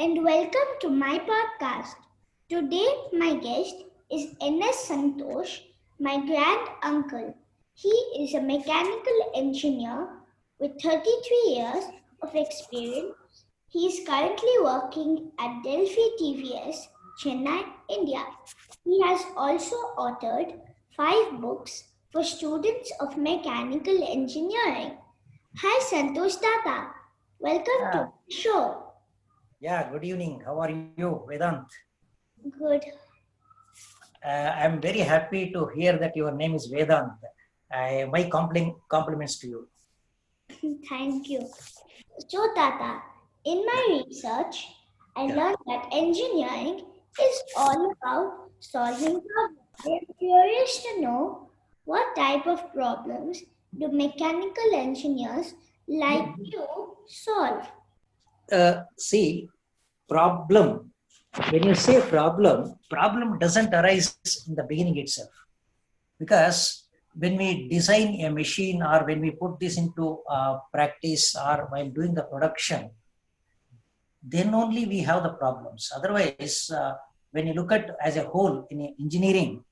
and welcome to my podcast. Today, my guest is N S Santhosh, my grand uncle. He is a mechanical engineer with 33 years of experience. He is currently working at Delphi TVS, Chennai, India. He has also authored 5 books for students of mechanical engineering. Hi Santosh Tata, welcome to the show. Yeah, good evening. How are you, Vedant? Good. I'm very happy to hear that your name is Vedant. My compliments to you. Thank you. So, Tata, in my research, I learned that engineering is all about solving problems. I'm curious to know what type of problems do mechanical engineers like you solve? See, problem. When you say problem doesn't arise in the beginning itself. Because when we design a machine or when we put this into practice or while doing the production, then only we have the problems. Otherwise, when you look at as a whole in engineering,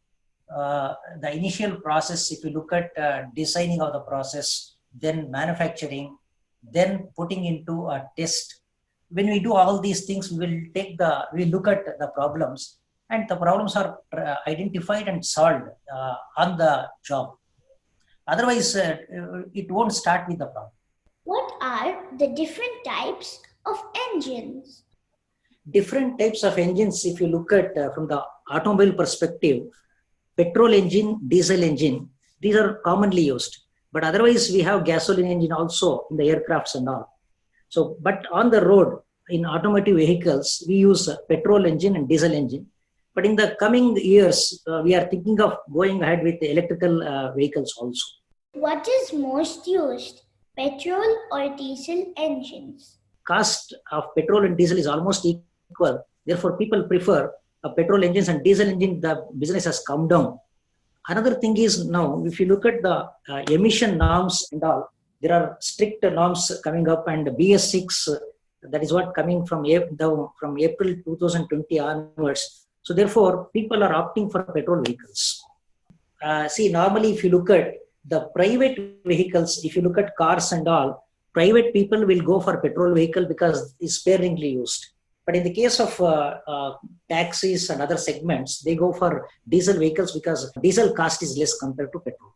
the initial process, if you look at designing of the process, then manufacturing, then putting into a test. When we do all these things, we look at the problems, and the problems are identified and solved on the job. Otherwise, it won't start with the problem. What are the different types of engines? Different types of engines, if you look at from the automobile perspective, petrol engine, diesel engine, these are commonly used. But otherwise, we have gasoline engine also in the aircrafts and all. So, but on the road, in automotive vehicles, we use petrol engine and diesel engine. But in the coming years, we are thinking of going ahead with the electrical vehicles also. What is most used, petrol or diesel engines? Cost of petrol and diesel is almost equal. Therefore, people prefer petrol engines and diesel engine. The business has come down. Another thing is now, if you look at the emission norms and all, there are strict norms coming up, and BS6, that is what coming from April 2020 onwards. So therefore, people are opting for petrol vehicles. See, normally if you look at the private vehicles, if you look at cars and all, private people will go for petrol vehicle because it's sparingly used. But in the case of taxis and other segments, they go for diesel vehicles because diesel cost is less compared to petrol.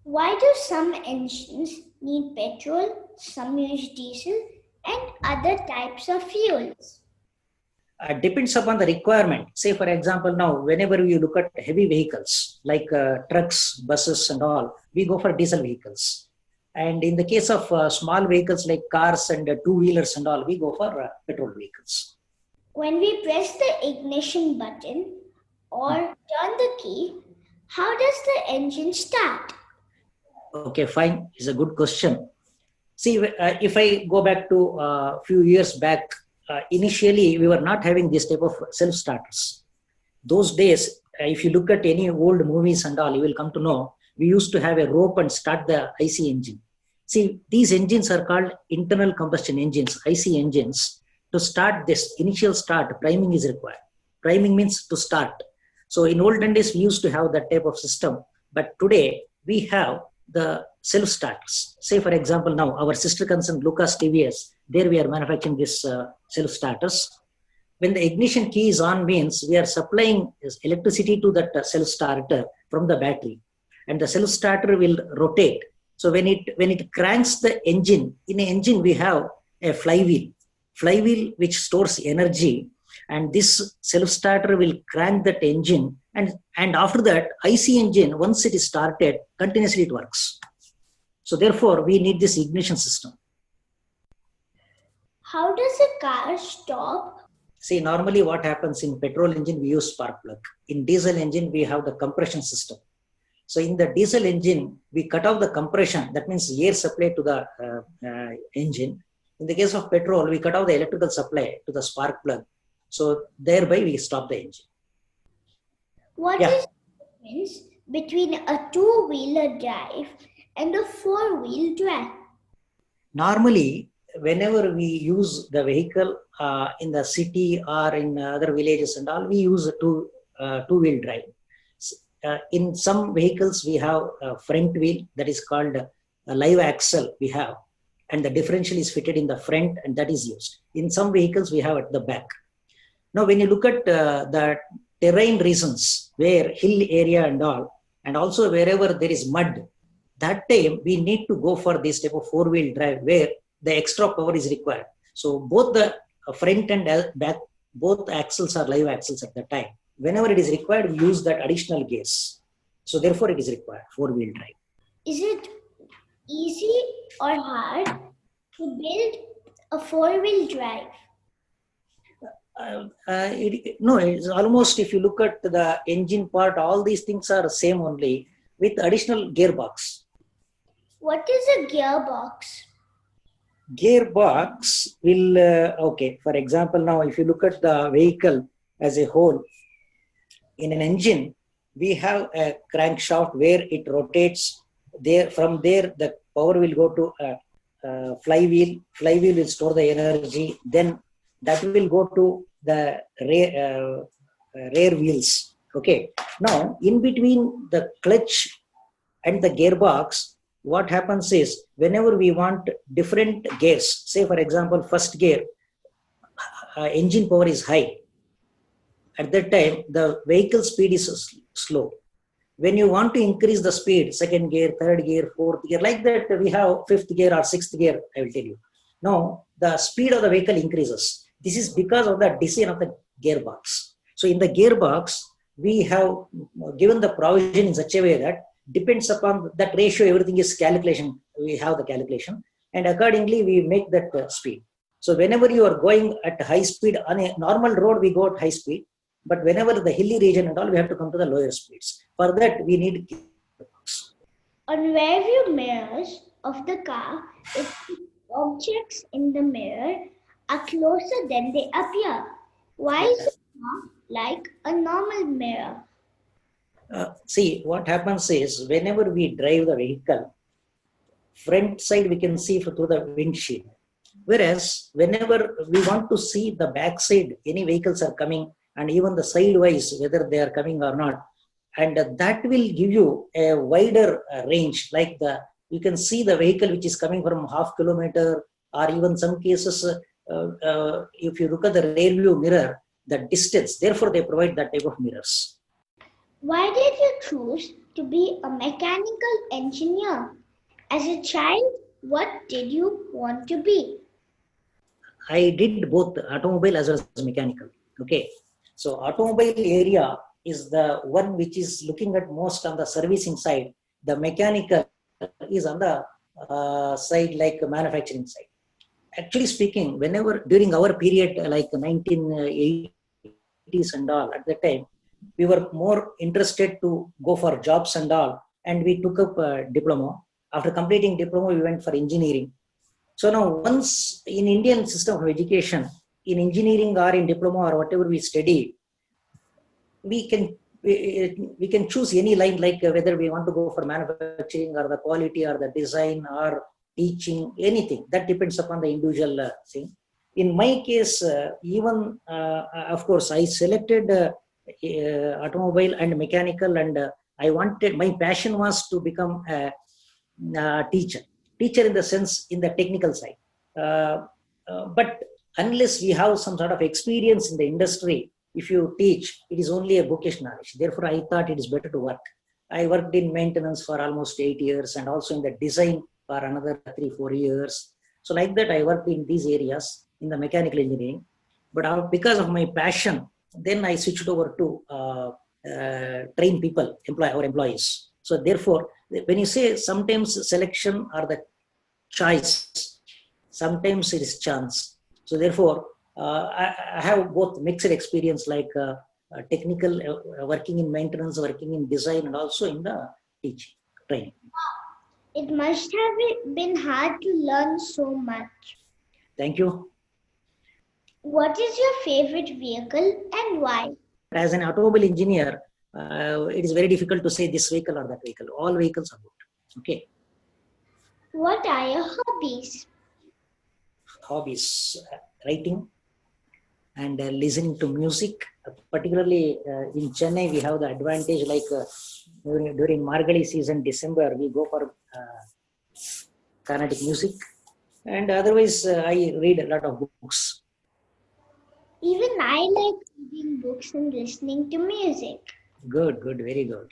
Why do some engines need petrol, some use diesel, and other types of fuels? Depends upon the requirement. Say, for example, now, whenever you look at heavy vehicles like trucks, buses and all, we go for diesel vehicles. And in the case of small vehicles like cars and two-wheelers and all, we go for petrol vehicles. When we press the ignition button or turn the key, how does the engine start? Okay, fine. It's a good question. See, if I go back to a few years back, initially we were not having this type of self-starters. Those days, if you look at any old movies and all, you will come to know, we used to have a rope and start the IC engine. See, these engines are called internal combustion engines, IC engines. To start this initial start, priming is required. Priming means to start. So in olden days, we used to have that type of system. But today, we have the self-starters. Say, for example, now our sister concern, Lucas TVS, there we are manufacturing this self-starters. When the ignition key is on means we are supplying electricity to that self-starter from the battery. And the self-starter will rotate. So when it cranks the engine, in an engine we have a flywheel which stores energy, and this self-starter will crank that engine, and after that IC engine, once it is started, continuously it works. So therefore we need this ignition system. How does a car stop? See, normally what happens in petrol engine, we use spark plug. In diesel engine, we have the compression system. So in the diesel engine, we cut off the compression. That means air supply to the engine. In the case of petrol, we cut off the electrical supply to the spark plug. So thereby we stop the engine. What is the difference between a two-wheeler drive and a four-wheel drive? Normally, whenever we use the vehicle in the city or in other villages and all, we use a two-wheel drive. In some vehicles, we have a front wheel that is called a live axle we have, and the differential is fitted in the front and that is used. In some vehicles, we have at the back. Now, when you look at the terrain reasons, where hill area and all, and also wherever there is mud, that time we need to go for this type of four-wheel drive where the extra power is required. So both the front and back, both axles are live axles at the time. Whenever it is required, we use that additional gears. So therefore, it is required four-wheel drive. Is it easy or hard to build a four-wheel drive? No, it's almost, if you look at the engine part, all these things are same only with additional gearbox. What is a gearbox? Gearbox will, okay, for example, now if you look at the vehicle as a whole, in an engine, we have a crankshaft where it rotates. There, from there, the power will go to flywheel. Flywheel will store the energy. Then that will go to the rear wheels. Okay. Now, in between the clutch and the gearbox, what happens is whenever we want different gears, say for example, first gear, engine power is high. At that time, the vehicle speed is slow. When you want to increase the speed, second gear, third gear, fourth gear, like that, we have fifth gear or sixth gear, I will tell you. Now, the speed of the vehicle increases. This is because of the design of the gearbox. So in the gearbox, we have given the provision in such a way that depends upon that ratio, everything is calculation. We have the calculation and accordingly we make that speed. So whenever you are going at high speed on a normal road, we go at high speed. But whenever the hilly region and all, we have to come to the lower speeds. For that, we need gearbox. On rear view mirrors of the car, if objects in the mirror are closer than they appear. Why is it not like a normal mirror? See, what happens is whenever we drive the vehicle, front side we can see through the windshield. Whereas whenever we want to see the back side, any vehicles are coming and even the sidewise, whether they are coming or not. And that will give you a wider range, like you can see the vehicle which is coming from half kilometer or even some cases, if you look at the rear view mirror, the distance, therefore they provide that type of mirrors. Why did you choose to be a mechanical engineer? As a child, what did you want to be? I did both automobile as well as mechanical. Okay. So automobile area is the one which is looking at most on the servicing side. The mechanical is on the side like manufacturing side. Actually speaking, whenever during our period like 1980s and all, at that time, we were more interested to go for jobs and all, and we took up a diploma. After completing diploma, we went for engineering. So now once in Indian system of education, in engineering or in diploma or whatever we study, we can choose any line, like whether we want to go for manufacturing or the quality or the design or teaching, anything. That depends upon the individual thing. In my case, even of course, I selected automobile and mechanical, and I wanted, my passion was to become a teacher in the sense in the technical side. But unless we have some sort of experience in the industry, if you teach, it is only a bookish knowledge. Therefore, I thought it is better to work. I worked in maintenance for almost 8 years and also in the design for another 3-4 years. So like that, I worked in these areas in the mechanical engineering. But because of my passion, then I switched over to train people, our employees. So therefore, when you say sometimes selection or the choice, sometimes it is chance. So therefore, I have both mixed experience, like technical, working in maintenance, working in design, and also in the teaching, training. It must have been hard to learn so much. Thank you. What is your favorite vehicle and why? As an automobile engineer, it is very difficult to say this vehicle or that vehicle. All vehicles are good. Okay. What are your hobbies? hobbies, writing and listening to music. Particularly in Chennai, we have the advantage like during Margali season, December, we go for Carnatic music. And otherwise, I read a lot of books. Even I like reading books and listening to music. Good, very good.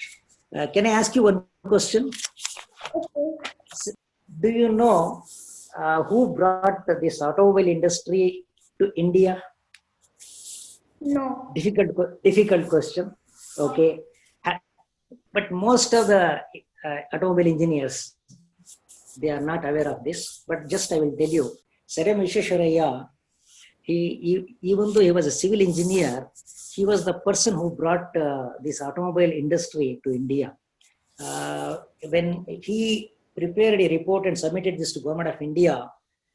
Can I ask you one question? Okay. Do you know who brought this automobile industry to India? No. Difficult question. Okay. But most of the automobile engineers, they are not aware of this. But just I will tell you, Saram Vishweswaraya, even though he was a civil engineer, he was the person who brought this automobile industry to India. When he prepared a report and submitted this to Government of India,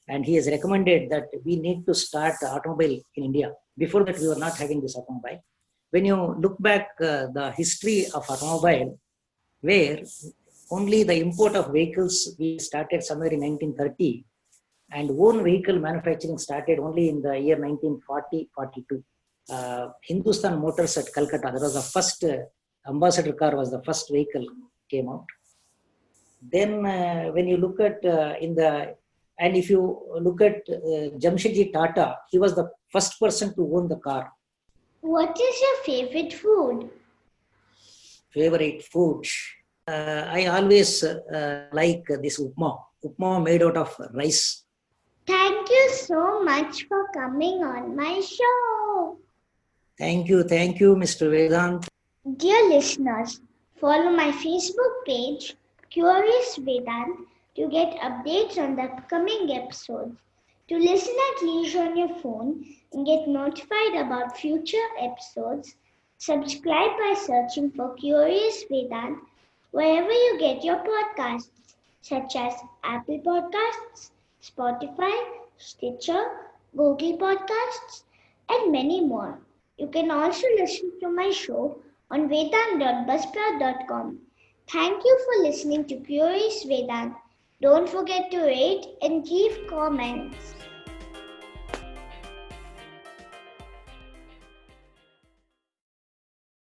and he has recommended that we need to start automobile in India. Before that, we were not having this automobile. When you look back the history of automobile, where only the import of vehicles we started somewhere in 1930, and own vehicle manufacturing started only in the year 1940-42. Hindustan Motors at Calcutta, that was the first ambassador car, was the first vehicle came out. Then when you look at if you look at Jamshedji Tata, he was the first person to own the car. What is your favorite food? Favorite food? I always like this upma made out of rice. Thank you so much for coming on my show. Thank you, Mr. Vedanth. Dear listeners, follow my Facebook page, Curious Vedanth, to get updates on the upcoming episodes. To listen at leisure on your phone and get notified about future episodes, subscribe by searching for Curious Vedanth wherever you get your podcasts, such as Apple Podcasts, Spotify, Stitcher, Google Podcasts, and many more. You can also listen to my show on vedant.buzzsprout.com. Thank you for listening to Curious Vedanth. Don't forget to rate and leave comments.